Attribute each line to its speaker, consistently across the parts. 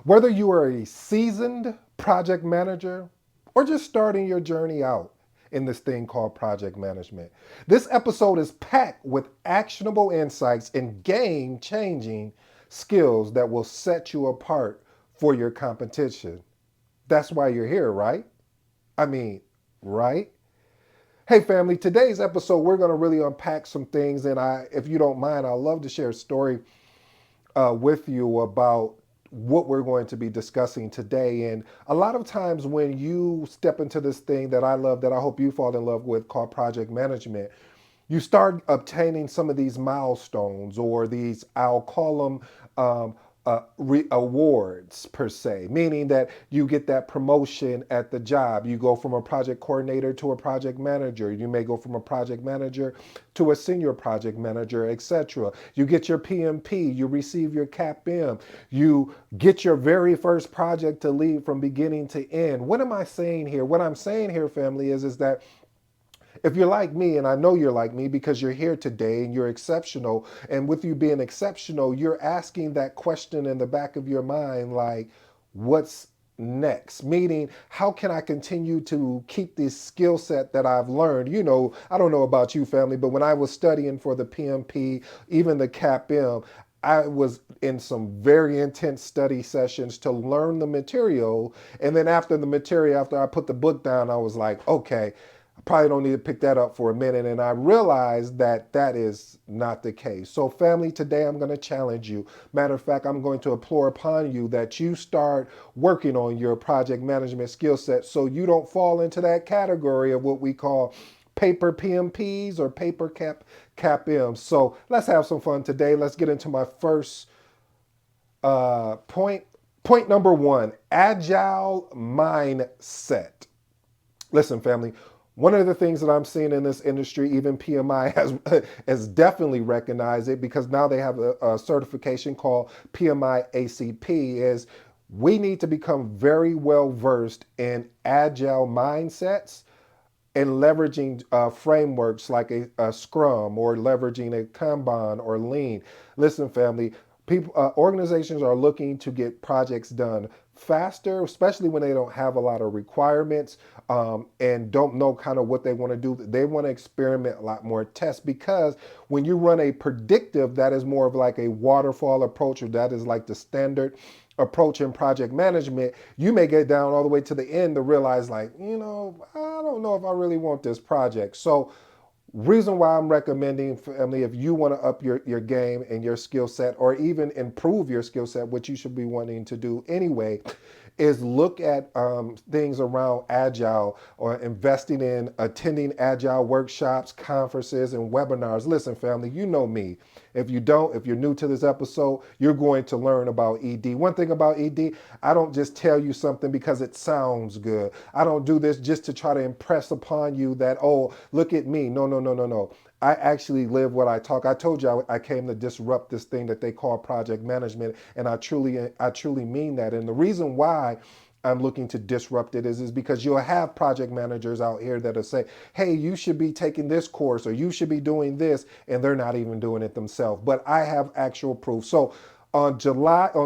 Speaker 1: Whether you are a seasoned project manager or just starting your journey out in this thing called project management, this episode is packed with actionable insights and game changing skills that will set you apart for your competition. That's why you're here, right? I mean, right? Hey, family, today's episode, we're going to really unpack some things. And if you don't mind, I'd love to share a story with you about what we're going to be discussing today. And a lot of times when you step into this thing that I love, that I hope you fall in love with, called project management, you start obtaining some of these milestones or these, I'll call them awards per se, meaning that you get that promotion at the job. You go from a project coordinator to a project manager. You may go from a project manager to a senior project manager, etc. You get your PMP, you receive your CAPM, you get your very first project to lead from beginning to end. What am I saying here? What I'm saying here, family, is that if you're like me, and I know you're like me because you're here today and you're exceptional, and with you being exceptional, you're asking that question in the back of your mind, like, what's next? Meaning, how can I continue to keep this skill set that I've learned? You know, I don't know about you, family, but when I was studying for the PMP, even the CAPM, I was in some very intense study sessions to learn the material. And then after the material, after I put the book down, I was like, okay, I probably don't need to pick that up for a minute. And I realized that that is not the case. So, family, today I'm going to challenge you. Matter of fact, I'm going to implore upon you that you start working on your project management skill set so you don't fall into that category of what we call paper PMPs or paper CAPMs. So let's have some fun today. Let's get into my first point. Point number one: agile mindset. Listen, family, one of the things that I'm seeing in this industry, even PMI has definitely recognized it because now they have a certification called PMI ACP, is we need to become very well versed in agile mindsets and leveraging frameworks like a Scrum or leveraging a Kanban or Lean. Listen, family, people, organizations are looking to get projects done faster, especially when they don't have a lot of requirements and don't know kind of what they want to do. They want to experiment a lot more, test, because when you run a predictive, that is more of like a waterfall approach, or that is like the standard approach in project management, you may get down all the way to the end to realize, like, I don't know if I really want this project. So reason why I'm recommending, family, if you want to up your game and your skill set, or even improve your skill set, which you should be wanting to do anyway, is look at things around agile, or investing in attending agile workshops, conferences, and webinars. Listen, family, you know me. If you don't, if you're new to this episode, you're going to learn about ED. One thing about ED, I don't just tell you something because it sounds good. I don't do this just to try to impress upon you that, oh, look at me. No, no, no, no, no. I actually live what I talk. I told you I came to disrupt this thing that they call project management, and I truly mean that. And the reason why I'm looking to disrupt it is because you'll have project managers out here that'll say, hey, you should be taking this course or you should be doing this, and they're not even doing it themselves. But I have actual proof. So on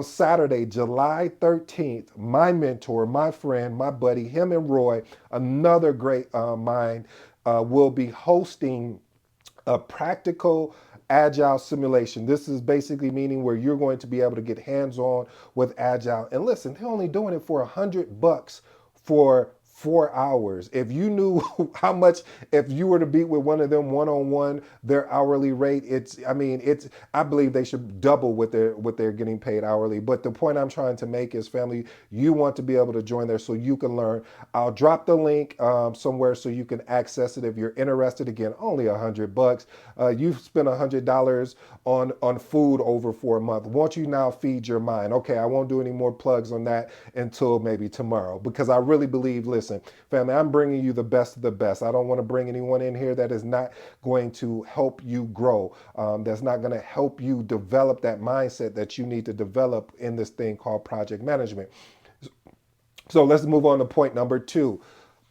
Speaker 1: Saturday, July 13th, my mentor, my friend, my buddy, him and Roy, another great mind, will be hosting a practical agile simulation. This is basically meaning where you're going to be able to get hands-on with agile. And listen, they're only doing it for $100 for 4 hours. If you knew how much, if you were to be with one of them one-on-one, their hourly rate, I believe they should double what they're getting paid hourly. But the point I'm trying to make is, family, you want to be able to join there so you can learn. I'll drop the link somewhere so you can access it if you're interested. Again, only $100. You've spent $100 on food over for a month. Won't you now feed your mind? Okay, I won't do any more plugs on that until maybe tomorrow, because I really believe, listen, family, I'm bringing you the best of the best. I don't want to bring anyone in here that is not going to help you grow, that's not going to help you develop that mindset that you need to develop in this thing called project management. So let's move on to point number two.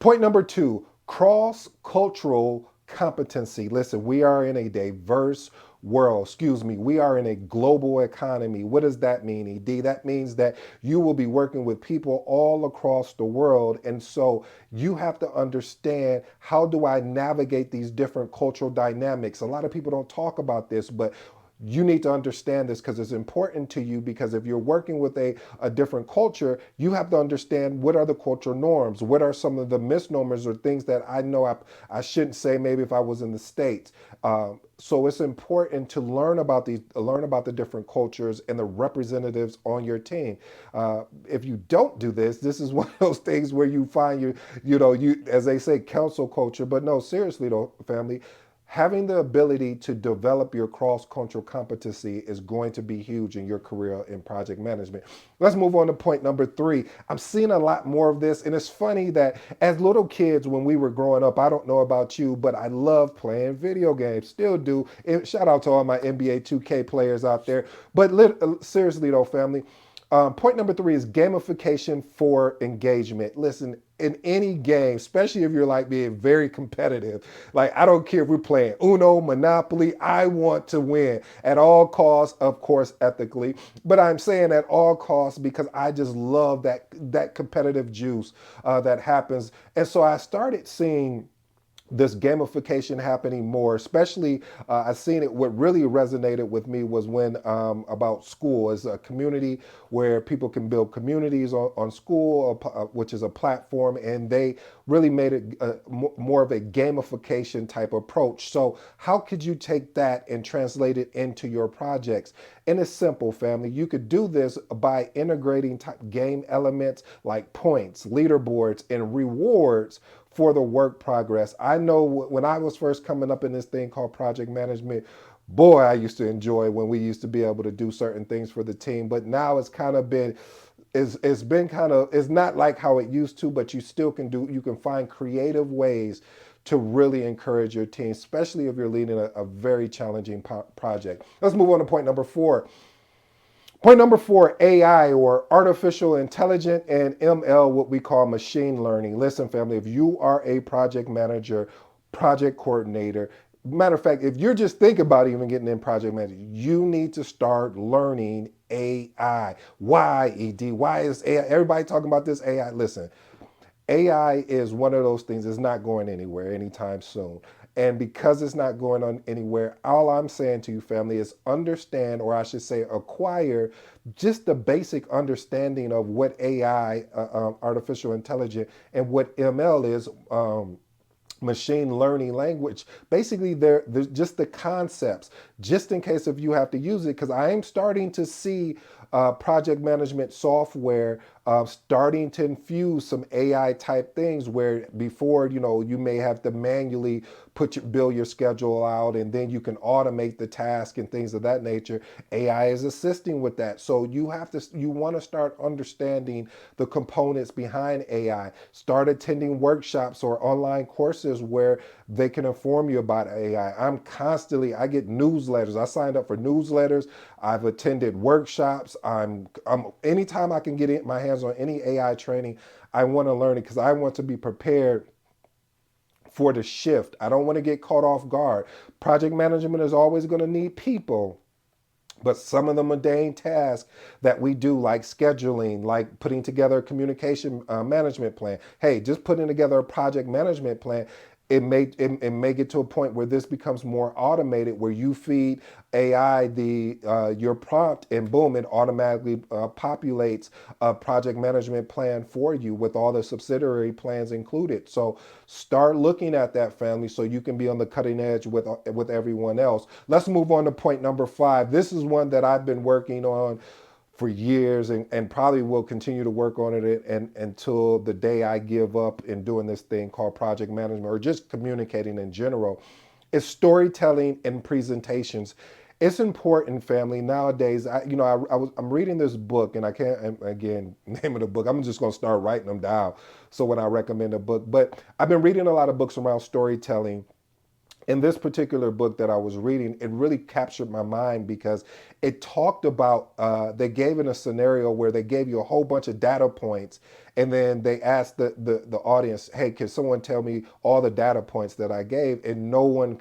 Speaker 1: Point number two: cross cultural competency. Listen, we are in a diverse world. Excuse me. We are in a global economy. What does that mean, ED? That means that you will be working with people all across the world. And so you have to understand, how do I navigate these different cultural dynamics? A lot of people don't talk about this, but you need to understand this because it's important to you, because if you're working with a different culture, you have to understand what are the cultural norms, what are some of the misnomers or things that I know I shouldn't say maybe if I was in the States. So it's important to learn about the different cultures and the representatives on your team. If you don't do this, this is one of those things where you find you, as they say, council culture. But no, seriously though, family, having the ability to develop your cross-cultural competency is going to be huge in your career in project management. Let's move on to point number 3. I'm seeing a lot more of this, and it's funny that as little kids when we were growing up, I don't know about you, but I love playing video games, still do. And shout out to all my NBA 2K players out there. But seriously though, family, point number 3 is gamification for engagement. Listen, in any game, especially if you're like being very competitive, like I don't care if we're playing Uno, Monopoly, I want to win at all costs, of course, ethically. But I'm saying at all costs because I just love that competitive juice that happens. And so I started seeing this gamification happening more, especially I seen it. What really resonated with me was when about school as a community where people can build communities on school, which is a platform, and they really made it more of a gamification type approach. So how could you take that and translate it into your projects? And it's simple, family. You could do this by integrating type game elements like points, leaderboards, and rewards for the work progress. I know when I was first coming up in this thing called project management, boy, I used to enjoy when we used to be able to do certain things for the team. But now it's kind of been, it's been kind of, it's not like how it used to, but you can find creative ways to really encourage your team, especially if you're leading a very challenging project. Let's move on to point number 4. Point number 4, AI, or artificial intelligence, and ML, what we call machine learning. Listen, family, if you are a project manager, project coordinator, matter of fact, if you're just thinking about even getting in project management, you need to start learning AI. Why, ED? Why is AI? Everybody talking about this AI. Listen, AI is one of those things that's not going anywhere anytime soon. And because it's not going on anywhere, all I'm saying to you, family, is understand, or I should say, acquire just the basic understanding of what AI, artificial intelligence, and what ML is. Machine learning language. Basically, there's just the concepts, just in case if you have to use it, because I am starting to see project management software starting to infuse some AI type things where before, you may have to manually build your schedule out, and then you can automate the task and things of that nature. AI is assisting with that. So you want to start understanding the components behind AI. Start attending workshops or online courses where they can inform you about AI. I get newsletters. I signed up for newsletters. I've attended workshops. Anytime I can get my hands on any AI training, I want to learn it because I want to be prepared for the shift. I don't want to get caught off guard. Project management is always going to need people. But some of the mundane tasks that we do, like scheduling, like putting together a communication management plan. Hey, just putting together a project management plan. It may get to a point where this becomes more automated, where you feed AI your prompt, and boom, it automatically populates a project management plan for you with all the subsidiary plans included. So start looking at that, family, so you can be on the cutting edge with everyone else. Let's move on to point number 5. This is one that I've been working on for years, and probably will continue to work on it until the day I give up in doing this thing called project management, or just communicating in general. Is storytelling and presentations. It's important, family. Nowadays, I'm reading this book, and I can't, again, name of the book. I'm just going to start writing them down. So when I recommend a book, but I've been reading a lot of books around storytelling. In this particular book that I was reading, it really captured my mind because it talked about, they gave in a scenario where they gave you a whole bunch of data points, and then they asked the audience, hey, can someone tell me all the data points that I gave? And no one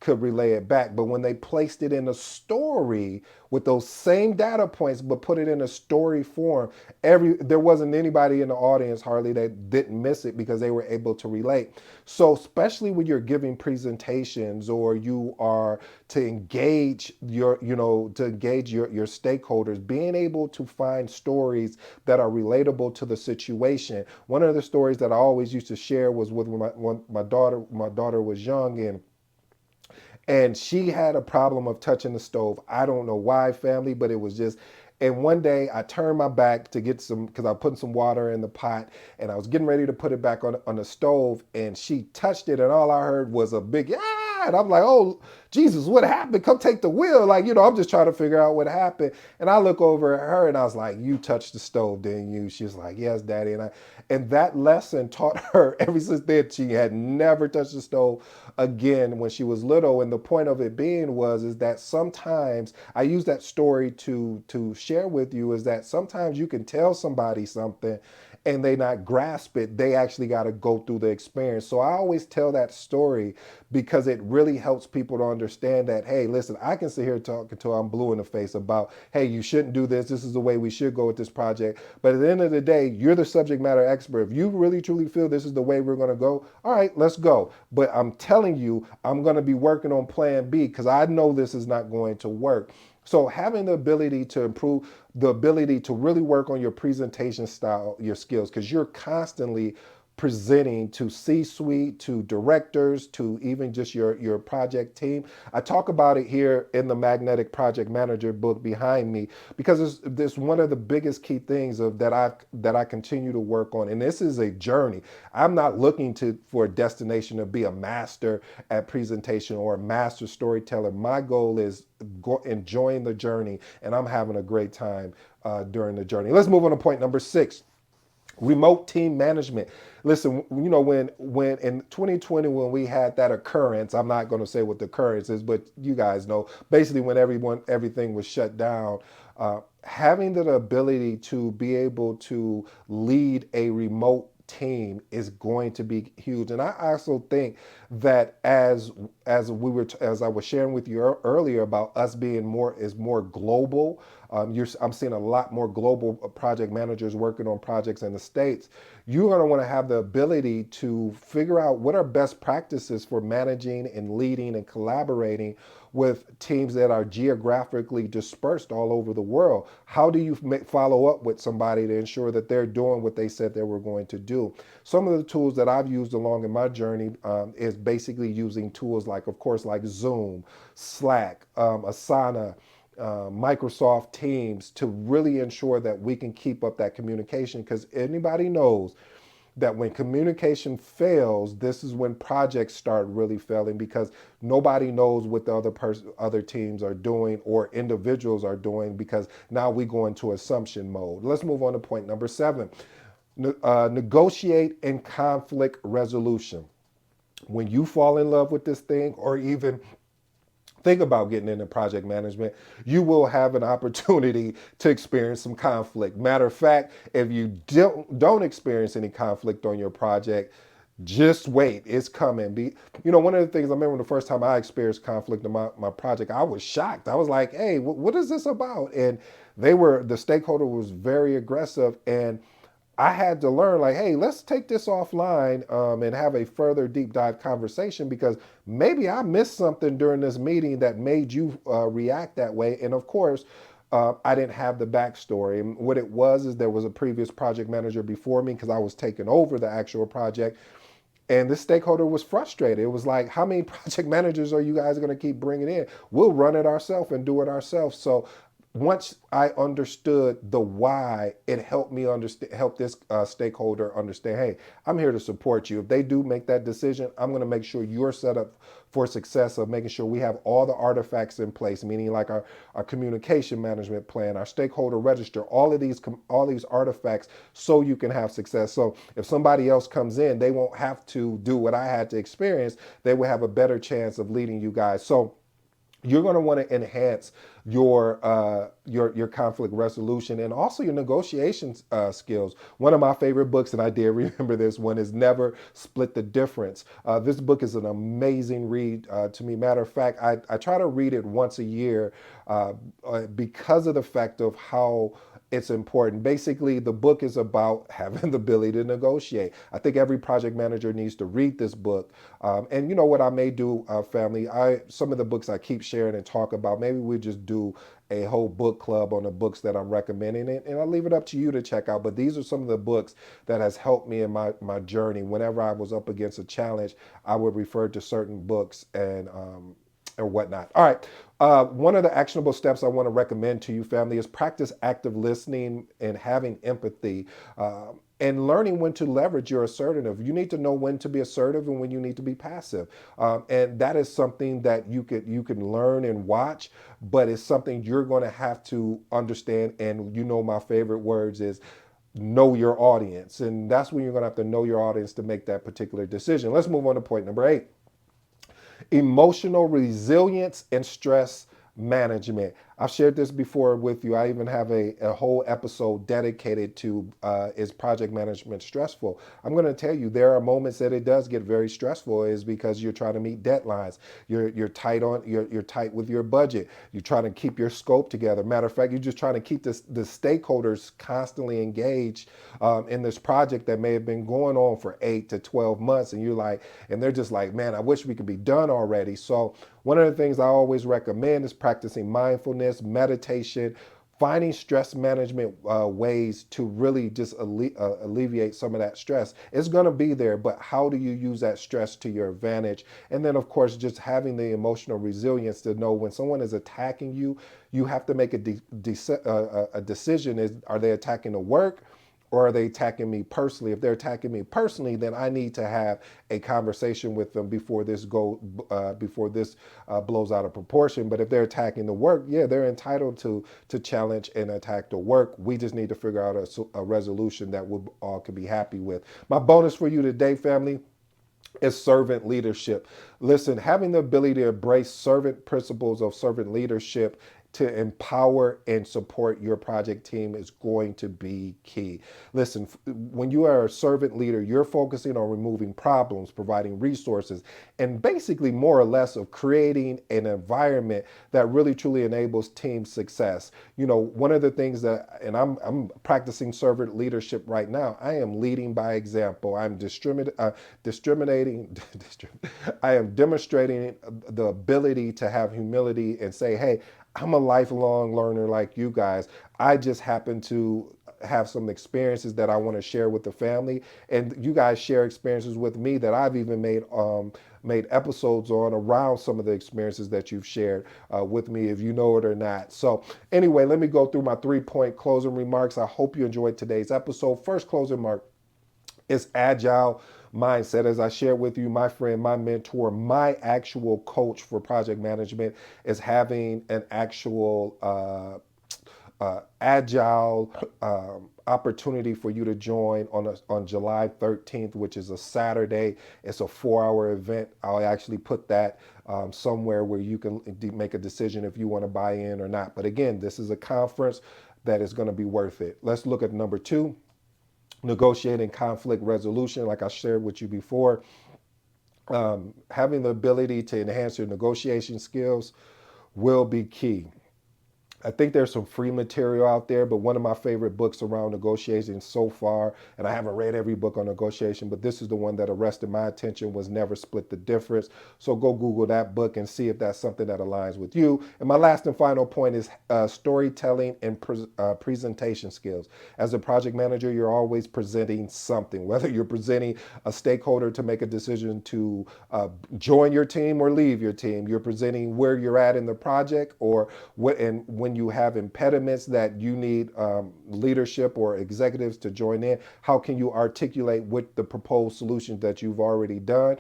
Speaker 1: could relay it back. But when they placed it in a story with those same data points, but put it in a story form, there wasn't anybody in the audience hardly that didn't miss it because they were able to relate. So especially when you're giving presentations or you are to engage your stakeholders, being able to find stories that are relatable to the situation. One of the stories that I always used to share was with when my daughter was young, and she had a problem of touching the stove. I don't know why, family, but it was just. And one day I turned my back to get some, because I put some water in the pot and I was getting ready to put it back on the stove, and she touched it and all I heard was a big, ah, and I'm like, oh, Jesus, what happened? Come take the wheel. Like, I'm just trying to figure out what happened. And I look over at her and I was like, you touched the stove, didn't you? She's like, yes, Daddy. And that lesson taught her ever since then, she had never touched the stove again when she was little. And the point of it being is that sometimes I use that story to share with you, is that sometimes you can tell somebody something and they not grasp it. They actually got to go through the experience. So I always tell that story because it really helps people to understand that, hey, listen, I can sit here talking until I'm blue in the face about, hey, you shouldn't do this. This is the way we should go with this project. But at the end of the day, you're the subject matter expert. If you really truly feel this is the way we're going to go, all right, let's go. But I'm telling you, I'm going to be working on plan B because I know this is not going to work. So having the ability to improve, the ability to really work on your presentation style, your skills, because you're constantly presenting to C-suite, to directors, to even just your project team. I talk about it here in the Magnetic Project Manager book behind me because it's one of the biggest key things that I continue to work on. And this is a journey. I'm not looking for a destination to be a master at presentation or a master storyteller. My goal is enjoying the journey, and I'm having a great time during the journey. Let's move on to point number 6. Remote team management. Listen, when in 2020, when we had that occurrence, I'm not going to say what the occurrence is, but you guys know, basically when everything was shut down, having the ability to be able to lead a remote team is going to be huge. And I also think that as I was sharing with you earlier about us being more global. I'm seeing a lot more global project managers working on projects in the States. You're going to want to have the ability to figure out what are best practices for managing and leading and collaborating with teams that are geographically dispersed all over the world. How do you follow up with somebody to ensure that they're doing what they said they were going to do? Some of the tools that I've used along in my journey is basically using tools like, of course, like Zoom, Slack, Asana, Microsoft Teams, to really ensure that we can keep up that communication, because anybody knows that when communication fails, this is when projects start really failing, because nobody knows what the other teams are doing or individuals are doing, because now we go into assumption mode. Let's move on to point number 7. Negotiate and conflict resolution. When you fall in love with this thing, or even think about getting into project management, you will have an opportunity to experience some conflict. Matter of fact, if you don't experience any conflict on your project, just wait, it's coming. One of the things I remember the first time I experienced conflict in my project, I was shocked. I was like, hey, what is this about? And the stakeholder was very aggressive, and I had to learn, like, hey, let's take this offline and have a further deep dive conversation, because maybe I missed something during this meeting that made you react that way. And of course, I didn't have the backstory. And what it was is there was a previous project manager before me, because I was taking over the actual project. And this stakeholder was frustrated. It was like, how many project managers are you guys going to keep bringing in? We'll run it ourselves and do it ourselves. So once I understood the why, it helped me help this stakeholder understand, hey, I'm here to support you. If they do make that decision, I'm going to make sure you're set up for success of making sure we have all the artifacts in place, meaning like our communication management plan, our stakeholder register, all these artifacts, so you can have success. So if somebody else comes in, they won't have to do what I had to experience. They will have a better chance of leading you guys. So You're going to want to enhance your conflict resolution and also your negotiation skills. One of my favorite books, and I did remember this one, is Never Split the Difference. This book is an amazing read to me. Matter of fact, I try to read it once a year because of the fact of how it's important. Basically, the book is about having the ability to negotiate. I think every project manager needs to read this book. And you know what I may do, family? Some of the books I keep sharing and talk about, maybe we just do a whole book club on the books that I'm recommending, and I'll leave it up to you to check out. But these are some of the books that has helped me in my journey. Whenever I was up against a challenge, I would refer to certain books and whatnot. All right. One of the actionable steps I want to recommend to you, family, is practice active listening and having empathy. And learning when to leverage your assertive. You need to know when to be assertive and when you need to be passive. And that is something that you can learn and watch, but it's something you're going to have to understand. And you know my favorite words is know your audience. And that's when you're going to have to know your audience to make that particular decision. Let's move on to point number 8. Emotional resilience and stress management. I've shared this before with you. I even have a whole episode dedicated to is project management stressful? I'm going to tell you there are moments that it does get very stressful is because you're trying to meet deadlines. You're tight with your budget. You're trying to keep your scope together. Matter of fact, you're just trying to keep the stakeholders constantly engaged in this project that may have been going on for 8 to 12 months. And they're just like, man, I wish we could be done already. So one of the things I always recommend is practicing mindfulness, meditation, finding stress management ways to really just alleviate some of that stress. It's going to be there, but how do you use that stress to your advantage? And then, of course, just having the emotional resilience to know when someone is attacking you, you have to make a decision. Are they attacking the work? Or are they attacking me personally? If they're attacking me personally, then I need to have a conversation with them before this blows out of proportion. But if they're attacking the work, yeah, they're entitled to challenge and attack the work. We just need to figure out a resolution that we all can be happy with. My bonus for you today, family, is servant leadership. Listen, having the ability to embrace servant principles of servant leadership to empower and support your project team is going to be key. Listen, when you are a servant leader, you're focusing on removing problems, providing resources, and basically more or less of creating an environment that really truly enables team success. You know, one of the things and I'm practicing servant leadership right now. I am leading by example. I'm discriminating. I am demonstrating the ability to have humility and say, hey, I'm a lifelong learner like you guys. I just happen to have some experiences that I want to share with the family, and you guys share experiences with me that I've even made episodes on around some of the experiences that you've shared with me, if you know it or not. So anyway, let me go through my 3-point closing remarks. I hope you enjoyed today's episode. First closing remark is Agile Mindset. As I shared with you, my friend, my mentor, my actual coach for project management is having an actual agile opportunity for you to join on July 13th, which is a Saturday. It's a 4-hour event. I'll actually put that somewhere where you can make a decision if you want to buy in or not. But again, this is a conference that is going to be worth it. Let's look at number 2. Negotiating conflict resolution, like I shared with you before. Having the ability to enhance your negotiation skills will be key. I think there's some free material out there, but one of my favorite books around negotiation so far, and I haven't read every book on negotiation, but this is the one that arrested my attention, was Never Split the Difference. So go Google that book and see if that's something that aligns with you. And my last and final point is storytelling and presentation skills. As a project manager, you're always presenting something, whether you're presenting a stakeholder to make a decision to join your team or leave your team. You're presenting where you're at in the project, or when you have impediments that you need leadership or executives to join in, how can you articulate with the proposed solutions that you've already done,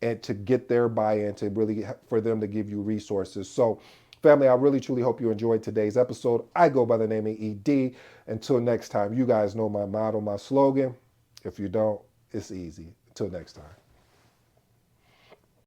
Speaker 1: and to get their buy-in, to really for them to give you resources. So family, I really truly hope you enjoyed today's episode. I go by the name of ED. Until next time, you guys know my motto, my slogan. If you don't, it's easy. Until next time.